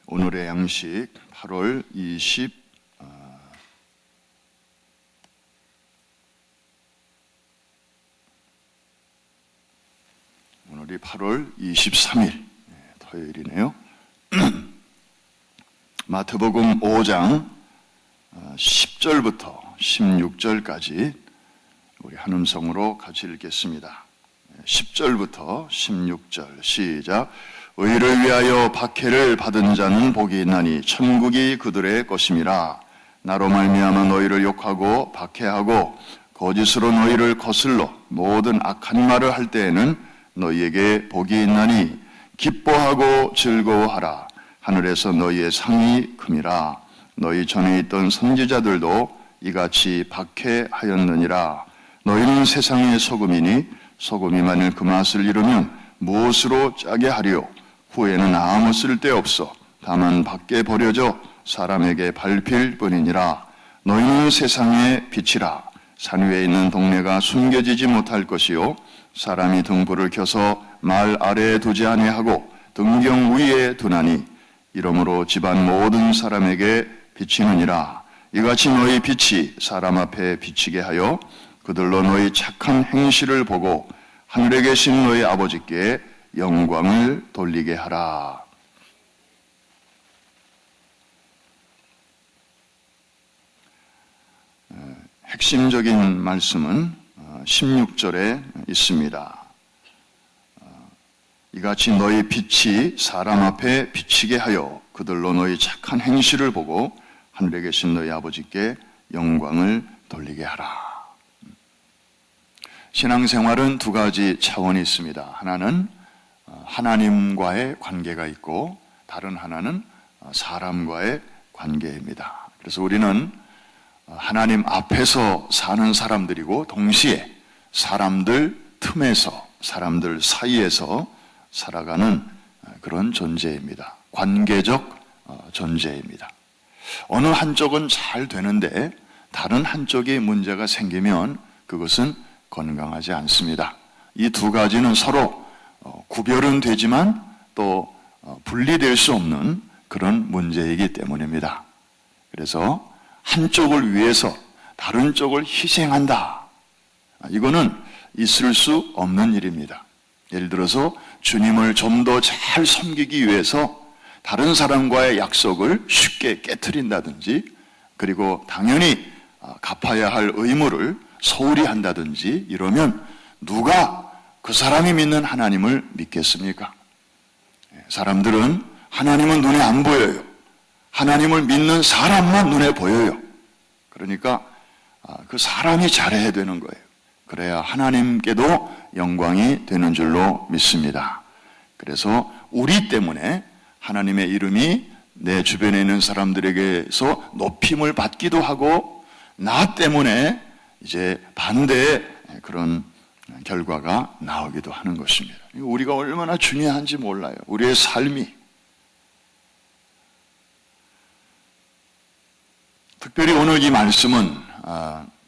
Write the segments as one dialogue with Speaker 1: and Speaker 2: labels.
Speaker 1: 오늘의 양식 8월 오늘이 8월 23일 토요일이네요. 마태복음 5장 10절부터 16절까지 우리 한음성으로 같이 읽겠습니다. 10절부터 16절 시작. 의를 위하여 박해를 받은 자는 복이 있나니 천국이 그들의 것임이라. 나로 말미암아 너희를 욕하고 박해하고 거짓으로 너희를 거슬러 모든 악한 말을 할 때에는 너희에게 복이 있나니 기뻐하고 즐거워하라. 하늘에서 너희의 상이 큼이라. 너희 전에 있던 선지자들도 이같이 박해하였느니라. 너희는 세상의 소금이니 소금이 만일 그 맛을 잃으면 무엇으로 짜게 하리요? 후에는 아무 쓸데없어 다만 밖에 버려져 사람에게 밟힐 뿐이니라. 너희는 세상의 빛이라. 산 위에 있는 동네가 숨겨지지 못할 것이요 사람이 등불을 켜서 말 아래에 두지 아니하고 등경 위에 두나니 이러므로 집안 모든 사람에게 비치느니라. 이같이 너희 빛이 사람 앞에 비치게 하여 그들로 너희 착한 행실을 보고 하늘에 계신 너희 아버지께 영광을 돌리게 하라. 핵심적인 말씀은 16절에 있습니다. 이같이 너희 빛이 사람 앞에 비치게 하여 그들로 너희 착한 행실을 보고 하늘에 계신 너희 아버지께 영광을 돌리게 하라. 신앙생활은 두 가지 차원이 있습니다. 하나는 하나님과의 관계가 있고 다른 하나는 사람과의 관계입니다. 그래서 우리는 하나님 앞에서 사는 사람들이고 동시에 사람들 틈에서 사람들 사이에서 살아가는 그런 존재입니다. 관계적 존재입니다. 어느 한쪽은 잘 되는데 다른 한쪽에 문제가 생기면 그것은 건강하지 않습니다. 이 두 가지는 서로 구별은 되지만 또 분리될 수 없는 그런 문제이기 때문입니다. 그래서 한쪽을 위해서 다른 쪽을 희생한다. 이거는 있을 수 없는 일입니다. 예를 들어서 주님을 좀 더 잘 섬기기 위해서 다른 사람과의 약속을 쉽게 깨트린다든지 그리고 당연히 갚아야 할 의무를 소홀히 한다든지 이러면 누가 그 사람이 믿는 하나님을 믿겠습니까? 사람들은 하나님은 눈에 안 보여요. 하나님을 믿는 사람만 눈에 보여요. 그러니까 그 사람이 잘해야 되는 거예요. 그래야 하나님께도 영광이 되는 줄로 믿습니다. 그래서 우리 때문에 하나님의 이름이 내 주변에 있는 사람들에게서 높임을 받기도 하고 나 때문에 이제 반대의 그런 결과가 나오기도 하는 것입니다. 우리가 얼마나 중요한지 몰라요. 우리의 삶이. 특별히 오늘 이 말씀은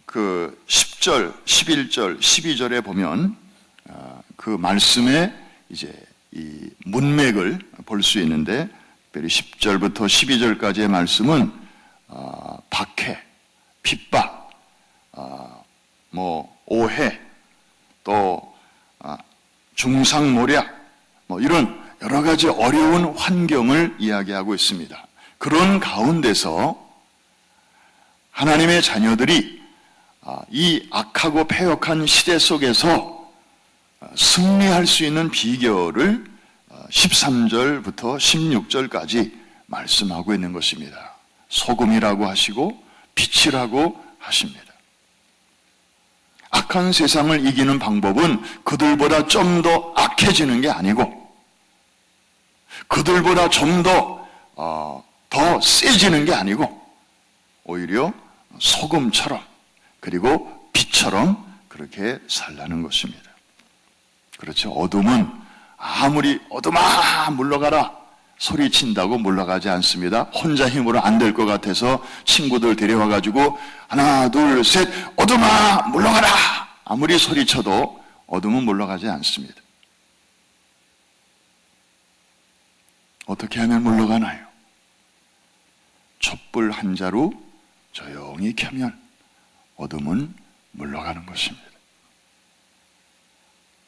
Speaker 1: 그 10절, 11절, 12절에 보면 그 말씀의 이제 이 문맥을 볼 수 있는데 특별히 10절부터 12절까지의 말씀은 박해, 핍박, 오해, 또 중상모략 이런 여러 가지 어려운 환경을 이야기하고 있습니다. 그런 가운데서 하나님의 자녀들이 이 악하고 패역한 시대 속에서 승리할 수 있는 비결을 13절부터 16절까지 말씀하고 있는 것입니다. 소금이라고 하시고 빛이라고 하십니다. 악한 세상을 이기는 방법은 그들보다 좀 더 악해지는 게 아니고 그들보다 좀 더 세지는 게 아니고 오히려 소금처럼 그리고 빛처럼 그렇게 살라는 것입니다. 그렇죠. 어둠은 아무리 어둠아 물러가라 소리친다고 물러가지 않습니다. 혼자 힘으로 안 될 것 같아서 친구들 데려와가지고 하나 둘 셋 어둠아 물러가라 아무리 소리쳐도 어둠은 물러가지 않습니다. 어떻게 하면 물러가나요? 촛불 한 자루 조용히 켜면 어둠은 물러가는 것입니다.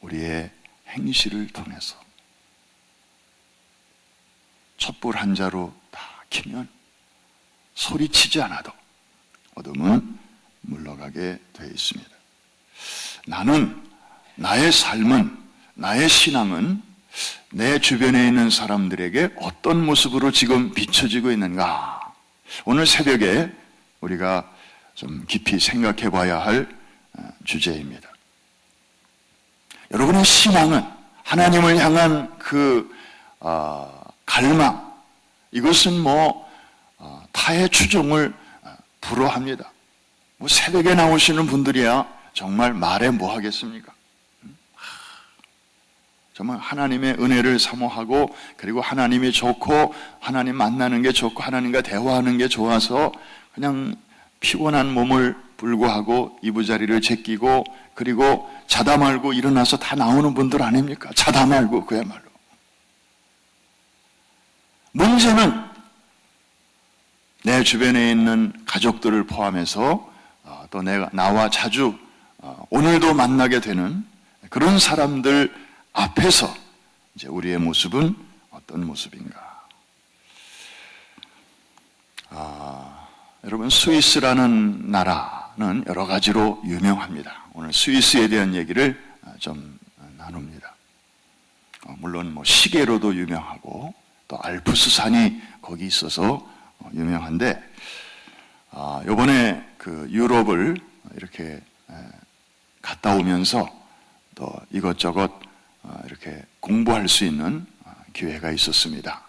Speaker 1: 우리의 행실을 통해서 촛불 한 자루 다 켜면 소리치지 않아도 어둠은 물러가게 되어 있습니다. 나의 삶은, 나의 신앙은 내 주변에 있는 사람들에게 어떤 모습으로 지금 비춰지고 있는가? 오늘 새벽에 우리가 좀 깊이 생각해 봐야 할 주제입니다. 여러분의 신앙은 하나님을 향한 그 갈망, 이것은 타의 추종을 불허합니다. 새벽에 나오시는 분들이야 정말 말해 뭐 하겠습니까? 정말 하나님의 은혜를 사모하고, 그리고 하나님이 좋고, 하나님 만나는 게 좋고, 하나님과 대화하는 게 좋아서 그냥 피곤한 몸을 불구하고 이부자리를 제끼고, 그리고 자다 말고 일어나서 다 나오는 분들 아닙니까? 자다 말고 그야말로. 문제는 내 주변에 있는 가족들을 포함해서 또 나와 자주 오늘도 만나게 되는 그런 사람들 앞에서 이제 우리의 모습은 어떤 모습인가? 여러분, 스위스라는 나라는 여러 가지로 유명합니다. 오늘 스위스에 대한 얘기를 좀 나눕니다. 물론 시계로도 유명하고 또 알프스산이 거기 있어서 유명한데, 이번에 그 유럽을 이렇게 갔다 오면서 또 이것저것 이렇게 공부할 수 있는 기회가 있었습니다.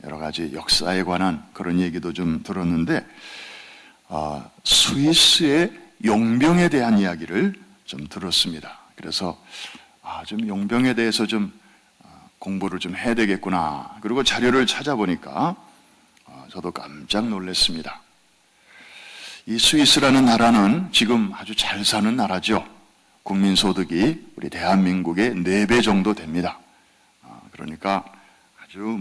Speaker 1: 여러 가지 역사에 관한 그런 얘기도 좀 들었는데, 스위스의 용병에 대한 이야기를 좀 들었습니다. 그래서 좀 용병에 대해서 좀 공부를 좀 해야 되겠구나. 그리고 자료를 찾아보니까 저도 깜짝 놀랐습니다. 이 스위스라는 나라는 지금 아주 잘 사는 나라죠. 국민소득이 우리 대한민국의 4배 정도 됩니다. 그러니까 아주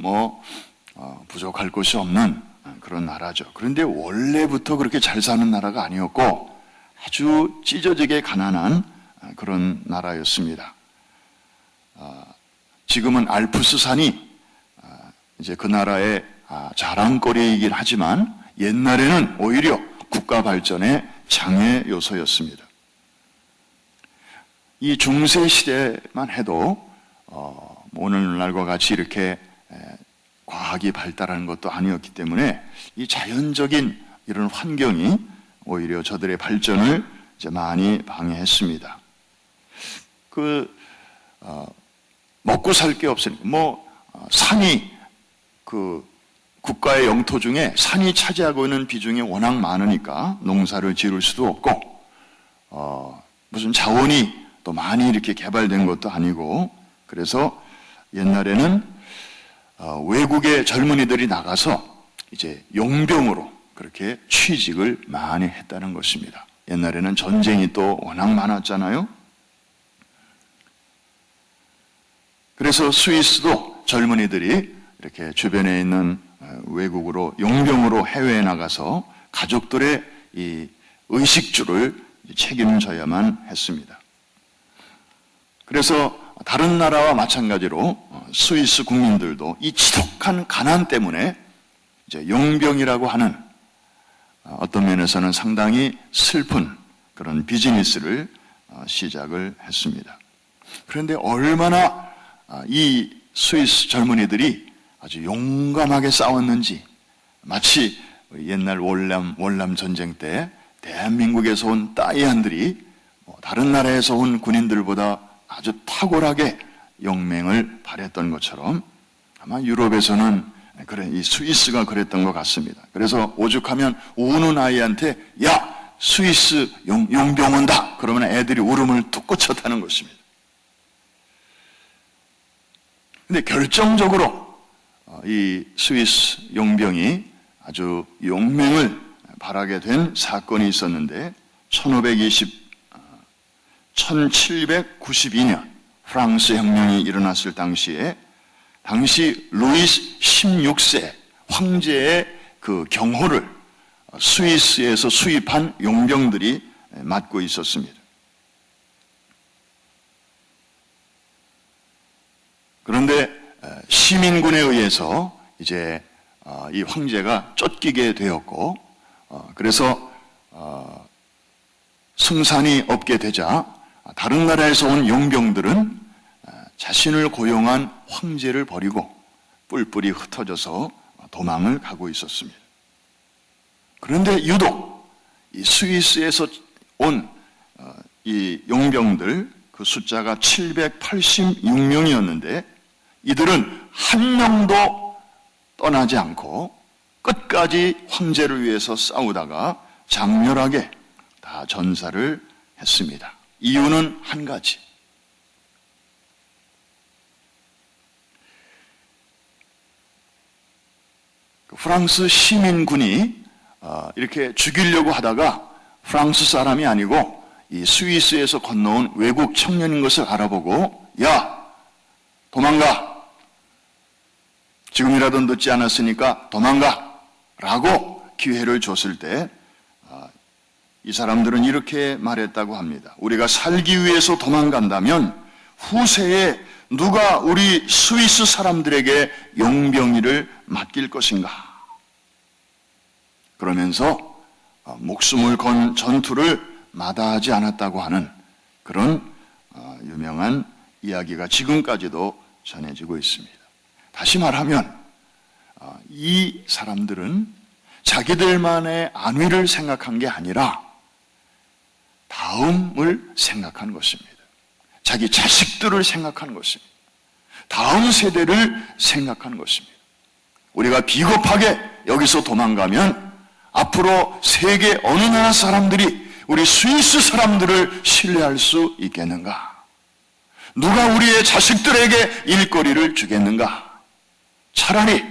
Speaker 1: 부족할 것이 없는 그런 나라죠. 그런데 원래부터 그렇게 잘 사는 나라가 아니었고 아주 찢어지게 가난한 그런 나라였습니다. 지금은 알프스산이 이제 그 나라의 자랑거리이긴 하지만 옛날에는 오히려 국가 발전의 장애 요소였습니다. 이 중세 시대만 해도 오늘날과 같이 이렇게 과학이 발달하는 것도 아니었기 때문에 이 자연적인 이런 환경이 오히려 저들의 발전을 이제 많이 방해했습니다. 먹고 살 게 없으니까 산이 그 국가의 영토 중에 산이 차지하고 있는 비중이 워낙 많으니까 농사를 지을 수도 없고 무슨 자원이 또 많이 이렇게 개발된 것도 아니고, 그래서 옛날에는 외국의 젊은이들이 나가서 이제 용병으로 그렇게 취직을 많이 했다는 것입니다. 옛날에는 전쟁이 또 워낙 많았잖아요. 그래서 스위스도 젊은이들이 이렇게 주변에 있는 외국으로 용병으로 해외에 나가서 가족들의 이 의식주를 책임져야만 했습니다. 그래서 다른 나라와 마찬가지로 스위스 국민들도 이 지독한 가난 때문에 이제 용병이라고 하는 어떤 면에서는 상당히 슬픈 그런 비즈니스를 시작을 했습니다. 그런데 얼마나 이 스위스 젊은이들이 아주 용감하게 싸웠는지, 마치 옛날 월남 전쟁 때 대한민국에서 온 따이한들이 다른 나라에서 온 군인들보다 아주 탁월하게 용맹을 발휘했던 것처럼 아마 유럽에서는 이 스위스가 그랬던 것 같습니다. 그래서 오죽하면 우는 아이한테 야, 스위스 용병 온다 그러면 애들이 울음을 툭 꽂혔다는 것입니다. 근데 결정적으로 이 스위스 용병이 아주 용맹을 발하게 된 사건이 있었는데 1792년 프랑스 혁명이 일어났을 당시 루이스 16세 황제의 그 경호를 스위스에서 수입한 용병들이 맡고 있었습니다. 그런데 시민군에 의해서 이제 이 황제가 쫓기게 되었고, 그래서 승산이 없게 되자 다른 나라에서 온 용병들은 자신을 고용한 황제를 버리고 뿔뿔이 흩어져서 도망을 가고 있었습니다. 그런데 유독 이 스위스에서 온 이 용병들 그 숫자가 786명이었는데 이들은 한 명도 떠나지 않고 끝까지 황제를 위해서 싸우다가 장렬하게 다 전사를 했습니다. 이유는 한 가지. 프랑스 시민군이 이렇게 죽이려고 하다가 프랑스 사람이 아니고 이 스위스에서 건너온 외국 청년인 것을 알아보고, 야, 도망가. 지금이라도 늦지 않았으니까 도망가. 라고 기회를 줬을 때 이 사람들은 이렇게 말했다고 합니다. 우리가 살기 위해서 도망간다면 후세에 누가 우리 스위스 사람들에게 용병이를 맡길 것인가? 그러면서 목숨을 건 전투를 마다하지 않았다고 하는 그런 유명한 이야기가 지금까지도 전해지고 있습니다. 다시 말하면 이 사람들은 자기들만의 안위를 생각한 게 아니라 다음을 생각한 것입니다. 자기 자식들을 생각한 것입니다. 다음 세대를 생각한 것입니다. 우리가 비겁하게 여기서 도망가면 앞으로 세계 어느 나라 사람들이 우리 스위스 사람들을 신뢰할 수 있겠는가? 누가 우리의 자식들에게 일거리를 주겠는가? 차라리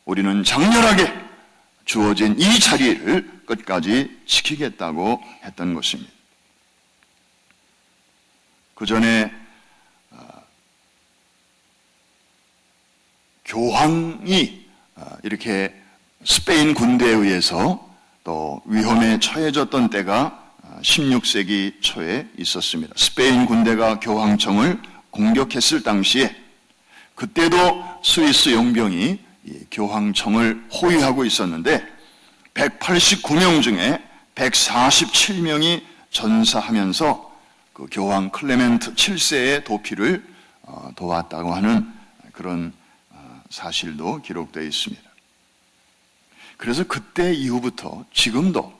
Speaker 1: 우리는 장렬하게 주어진 이 자리를 끝까지 지키겠다고 했던 것입니다. 그 전에 교황이 이렇게 스페인 군대에 의해서 또 위험에 처해졌던 때가 16세기 초에 있었습니다. 스페인 군대가 교황청을 공격했을 당시에 그때도 스위스 용병이 교황청을 호위하고 있었는데 189명 중에 147명이 전사하면서 그 교황 클레멘트 7세의 도피를 도왔다고 하는 그런 사실도 기록되어 있습니다. 그래서 그때 이후부터 지금도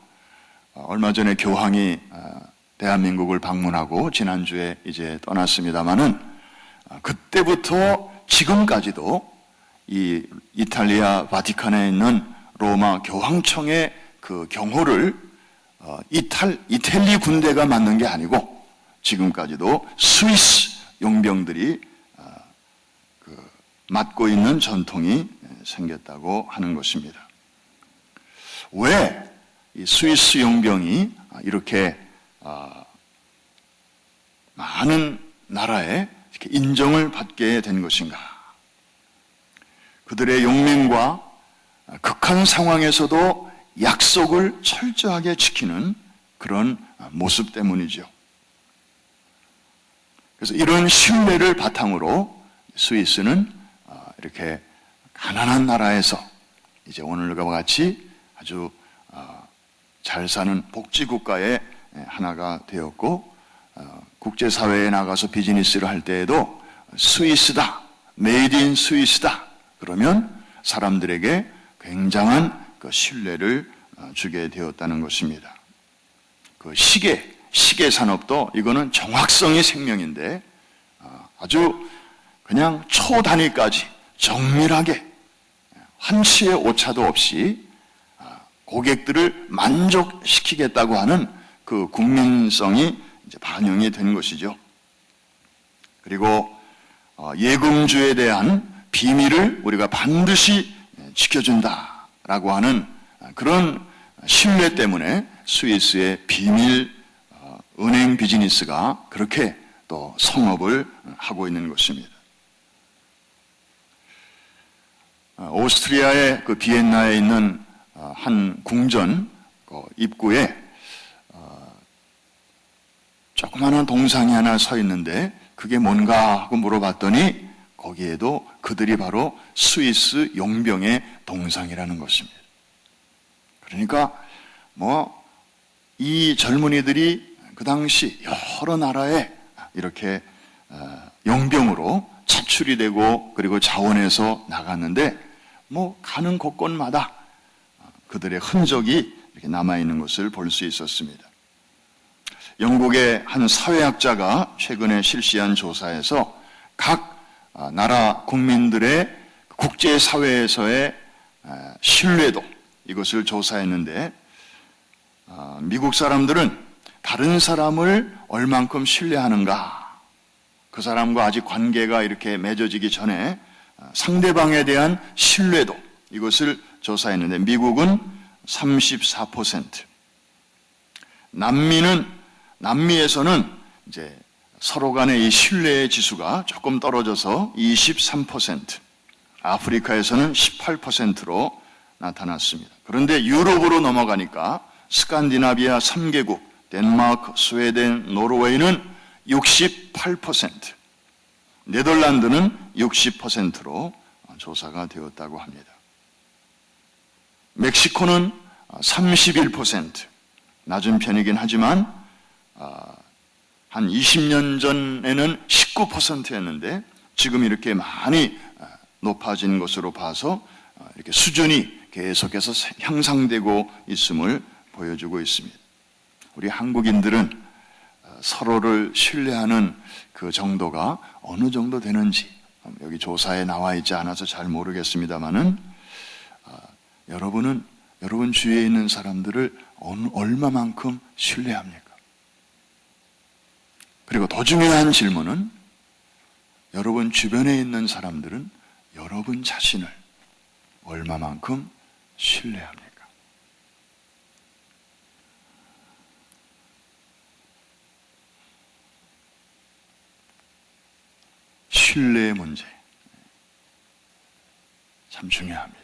Speaker 1: 얼마 전에 교황이 대한민국을 방문하고 지난주에 이제 떠났습니다마는 그때부터 지금까지도 이 이탈리아 바티칸에 있는 로마 교황청의 그 경호를 이탈리 군대가 맡는 게 아니고 지금까지도 스위스 용병들이 맡고 있는 전통이 생겼다고 하는 것입니다. 왜 이 스위스 용병이 이렇게 많은 나라에 이렇게 인정을 받게 된 것인가? 그들의 용맹과 극한 상황에서도 약속을 철저하게 지키는 그런 모습 때문이죠. 그래서 이런 신뢰를 바탕으로 스위스는 이렇게 가난한 나라에서 이제 오늘과 같이 아주 잘 사는 복지국가의 하나가 되었고, 국제사회에 나가서 비즈니스를 할 때에도 스위스다, 메이드 인 스위스다 그러면 사람들에게 굉장한 그 신뢰를 주게 되었다는 것입니다. 그 시계 산업도 이거는 정확성이 생명인데 아주 그냥 초 단위까지 정밀하게 한치의 오차도 없이 고객들을 만족시키겠다고 하는 그 국민성이 이제 반영이 된 것이죠. 그리고 예금주에 대한 비밀을 우리가 반드시 지켜준다라고 하는 그런 신뢰 때문에 스위스의 비밀 은행 비즈니스가 그렇게 또 성업을 하고 있는 것입니다. 오스트리아의 그 비엔나에 있는 한 궁전 입구에 조그마한 동상이 하나 서 있는데 그게 뭔가 하고 물어봤더니 거기에도 그들이 바로 스위스 용병의 동상이라는 것입니다. 그러니까 이 젊은이들이 그 당시 여러 나라에 이렇게 용병으로 차출이 되고 그리고 자원해서 나갔는데 가는 곳곳마다 그들의 흔적이 이렇게 남아있는 것을 볼 수 있었습니다. 영국의 한 사회학자가 최근에 실시한 조사에서 각 나라 국민들의 국제사회에서의 신뢰도 이것을 조사했는데 미국 사람들은 다른 사람을 얼만큼 신뢰하는가, 그 사람과 아직 관계가 이렇게 맺어지기 전에 상대방에 대한 신뢰도 이것을 조사했는데 미국은 34%, 남미에서는 이제 서로 간의 이 신뢰의 지수가 조금 떨어져서 23%, 아프리카에서는 18%로 나타났습니다. 그런데 유럽으로 넘어가니까 스칸디나비아 3개국, 덴마크, 스웨덴, 노르웨이는 68%, 네덜란드는 60%로 조사가 되었다고 합니다. 멕시코는 31%, 낮은 편이긴 하지만 한 20년 전에는 19%였는데 지금 이렇게 많이 높아진 것으로 봐서 이렇게 수준이 계속해서 향상되고 있음을 보여주고 있습니다. 우리 한국인들은 서로를 신뢰하는 그 정도가 어느 정도 되는지 여기 조사에 나와 있지 않아서 잘 모르겠습니다만은 여러분은 여러분 주위에 있는 사람들을 얼마만큼 신뢰합니까? 그리고 더 중요한 질문은 여러분 주변에 있는 사람들은 여러분 자신을 얼마만큼 신뢰합니까? 신뢰의 문제 참 중요합니다.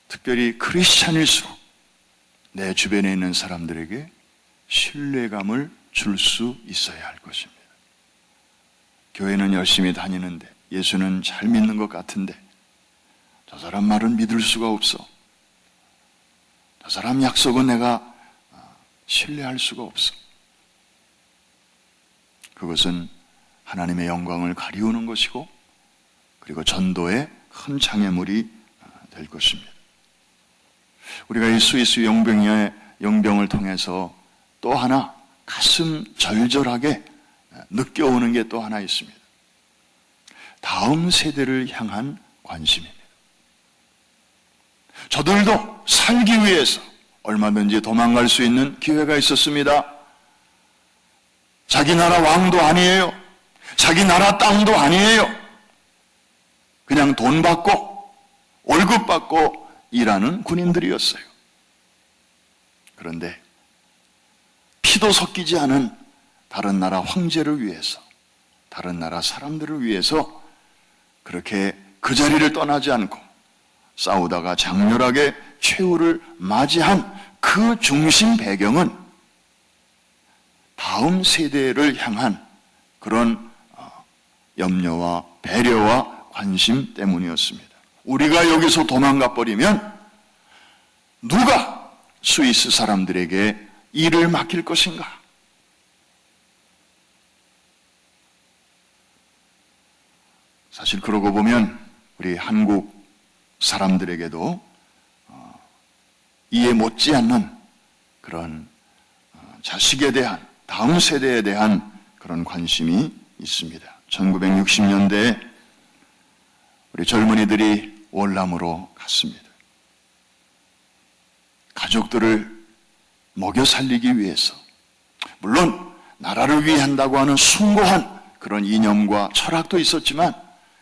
Speaker 1: 특별히 크리스찬일수록 내 주변에 있는 사람들에게 신뢰감을 줄 수 있어야 할 것입니다. 교회는 열심히 다니는데 예수는 잘 믿는 것 같은데 저 사람 말은 믿을 수가 없어. 저 사람 약속은 내가 신뢰할 수가 없어. 그것은 하나님의 영광을 가리우는 것이고 그리고 전도의 큰 장애물이 될 것입니다. 우리가 이 스위스 용병을 통해서 또 하나 가슴 절절하게 느껴오는 게 또 하나 있습니다. 다음 세대를 향한 관심입니다. 저들도 살기 위해서 얼마든지 도망갈 수 있는 기회가 있었습니다. 자기 나라 왕도 아니에요. 자기 나라 땅도 아니에요. 그냥 돈 받고 월급 받고 일하는 군인들이었어요. 그런데 피도 섞이지 않은 다른 나라 황제를 위해서, 다른 나라 사람들을 위해서 그렇게 그 자리를 떠나지 않고 싸우다가 장렬하게 최후를 맞이한 그 중심 배경은 다음 세대를 향한 그런 염려와 배려와 관심 때문이었습니다. 우리가 여기서 도망가 버리면 누가 스위스 사람들에게 일을 맡길 것인가? 사실 그러고 보면 우리 한국 사람들에게도 이해 못지않는 그런 자식에 대한, 다음 세대에 대한 그런 관심이 있습니다. 1960년대에 우리 젊은이들이 월남으로 갔습니다. 가족들을 먹여 살리기 위해서, 물론 나라를 위한다고 하는 숭고한 그런 이념과 철학도 있었지만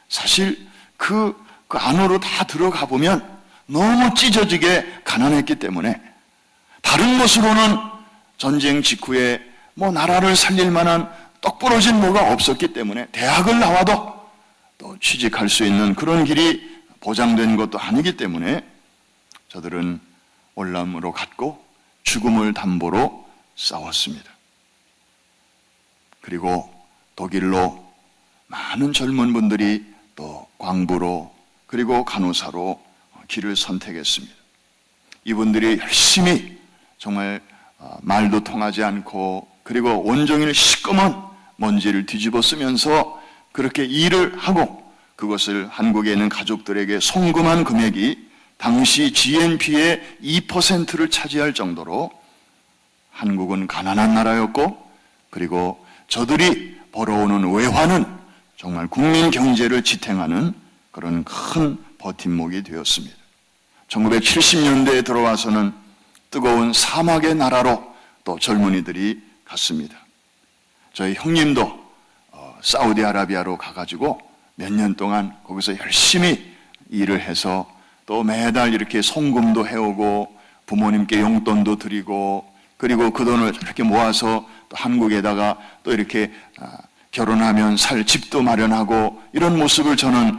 Speaker 1: 사실 그 안으로 다 들어가 보면 너무 찢어지게 가난했기 때문에 다른 것으로는 전쟁 직후에 나라를 살릴 만한 똑부러진 뭐가 없었기 때문에 대학을 나와도 또 취직할 수 있는 그런 길이 보장된 것도 아니기 때문에 저들은 월남으로 갔고 죽음을 담보로 싸웠습니다. 그리고 독일로 많은 젊은 분들이 또 광부로 그리고 간호사로 길을 선택했습니다. 이분들이 열심히 정말 말도 통하지 않고 그리고 온종일 시꺼먼 먼지를 뒤집어 쓰면서 그렇게 일을 하고 그것을 한국에 있는 가족들에게 송금한 금액이 당시 GNP의 2%를 차지할 정도로 한국은 가난한 나라였고 그리고 저들이 벌어오는 외화는 정말 국민 경제를 지탱하는 그런 큰 버팀목이 되었습니다. 1970년대에 들어와서는 뜨거운 사막의 나라로 또 젊은이들이 갔습니다. 저희 형님도 사우디아라비아로 가가지고 몇 년 동안 거기서 열심히 일을 해서 또 매달 이렇게 송금도 해오고 부모님께 용돈도 드리고 그리고 그 돈을 이렇게 모아서 또 한국에다가 또 이렇게 결혼하면 살 집도 마련하고 이런 모습을 저는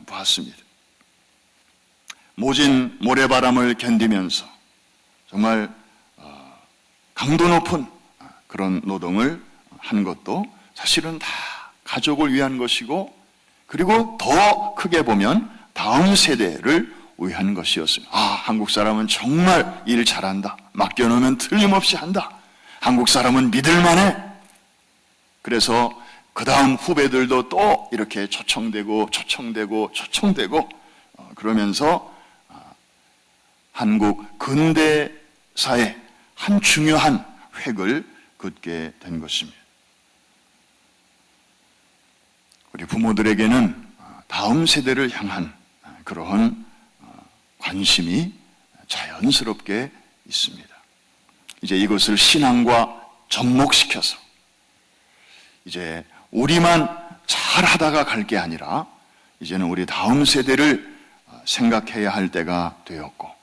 Speaker 1: 봤습니다. 모진 모래바람을 견디면서 정말 강도 높은 그런 노동을 한 것도 사실은 다 가족을 위한 것이고 그리고 더 크게 보면 다음 세대를 위한 것이었습니다. 한국 사람은 정말 일 잘한다. 맡겨놓으면 틀림없이 한다. 한국 사람은 믿을만해. 그래서 그 다음 후배들도 또 이렇게 초청되고 그러면서 한국 근대사의 한 중요한 획을 긋게 된 것입니다. 우리 부모들에게는 다음 세대를 향한 그러한 관심이 자연스럽게 있습니다. 이제 이것을 신앙과 접목시켜서 이제 우리만 잘하다가 갈 게 아니라 이제는 우리 다음 세대를 생각해야 할 때가 되었고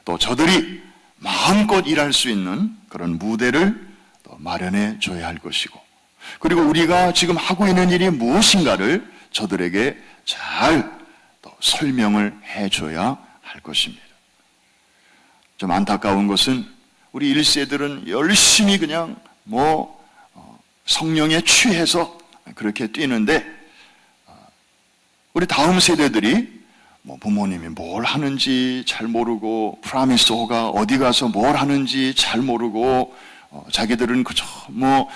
Speaker 1: 또 저들이 마음껏 일할 수 있는 그런 무대를 또 마련해 줘야 할 것이고 그리고 우리가 지금 하고 있는 일이 무엇인가를 저들에게 잘 또 설명을 해줘야 할 것입니다. 좀 안타까운 것은 우리 1세들은 열심히 그냥 성령에 취해서 그렇게 뛰는데 우리 다음 세대들이 부모님이 뭘 하는지 잘 모르고 프라미스호가 어디 가서 뭘 하는지 잘 모르고 자기들은 그저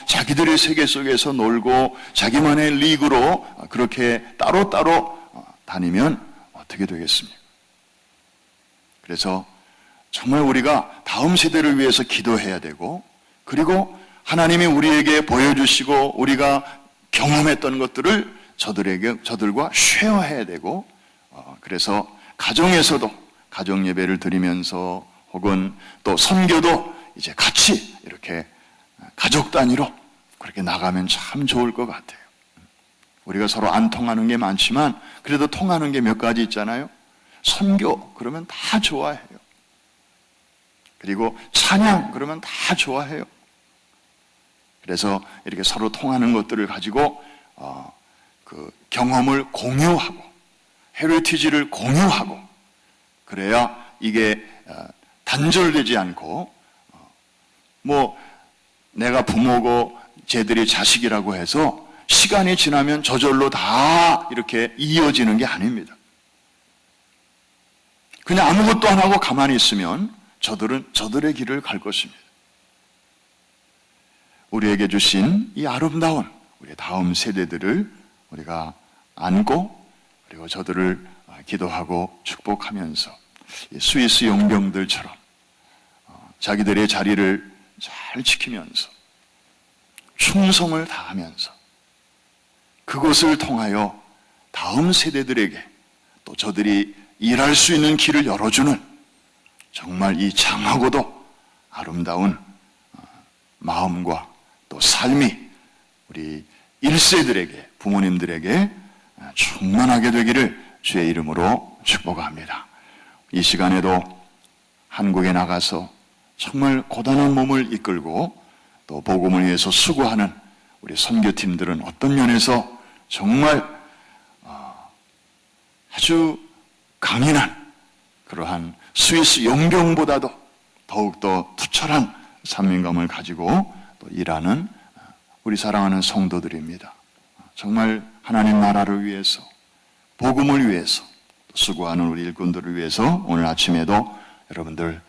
Speaker 1: 자기들의 세계 속에서 놀고 자기만의 리그로 그렇게 따로따로 다니면 어떻게 되겠습니까? 그래서 정말 우리가 다음 세대를 위해서 기도해야 되고 그리고 하나님이 우리에게 보여주시고 우리가 경험했던 것들을 저들과 쉐어해야 되고 그래서 가정에서도 가정 예배를 드리면서 혹은 또 선교도 이제 같이 이렇게 가족 단위로 그렇게 나가면 참 좋을 것 같아요. 우리가 서로 안 통하는 게 많지만 그래도 통하는 게 몇 가지 있잖아요. 선교 그러면 다 좋아해요. 그리고 찬양 그러면 다 좋아해요. 그래서 이렇게 서로 통하는 것들을 가지고 그 경험을 공유하고 헤리티지를 공유하고 그래야 이게 단절되지 않고 내가 부모고 쟤들이 자식이라고 해서 시간이 지나면 저절로 다 이렇게 이어지는 게 아닙니다. 그냥 아무것도 안 하고 가만히 있으면 저들은 저들의 길을 갈 것입니다. 우리에게 주신 이 아름다운 우리 다음 세대들을 우리가 안고 그리고 저들을 기도하고 축복하면서 스위스 용병들처럼 자기들의 자리를 잘 지키면서 충성을 다하면서 그것을 통하여 다음 세대들에게 또 저들이 일할 수 있는 길을 열어주는 정말 이 장하고도 아름다운 마음과 또 삶이 우리 1세들에게 부모님들에게 충만하게 되기를 주의 이름으로 축복합니다. 이 시간에도 한국에 나가서 정말 고단한 몸을 이끌고 또 복음을 위해서 수고하는 우리 선교팀들은 어떤 면에서 정말 아주 강인한 그러한 스위스 용병보다도 더욱더 투철한 사명감을 가지고 또 일하는 우리 사랑하는 성도들입니다. 정말 하나님 나라를 위해서, 복음을 위해서 수고하는 우리 일꾼들을 위해서 오늘 아침에도 여러분들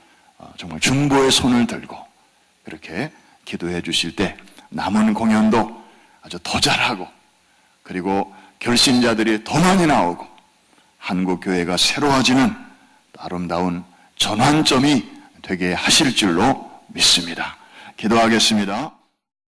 Speaker 1: 정말 중보의 손을 들고 그렇게 기도해 주실 때 남은 공연도 아주 더 잘하고, 그리고 결신자들이 더 많이 나오고 한국 교회가 새로워지는 아름다운 전환점이 되게 하실 줄로 믿습니다. 기도하겠습니다.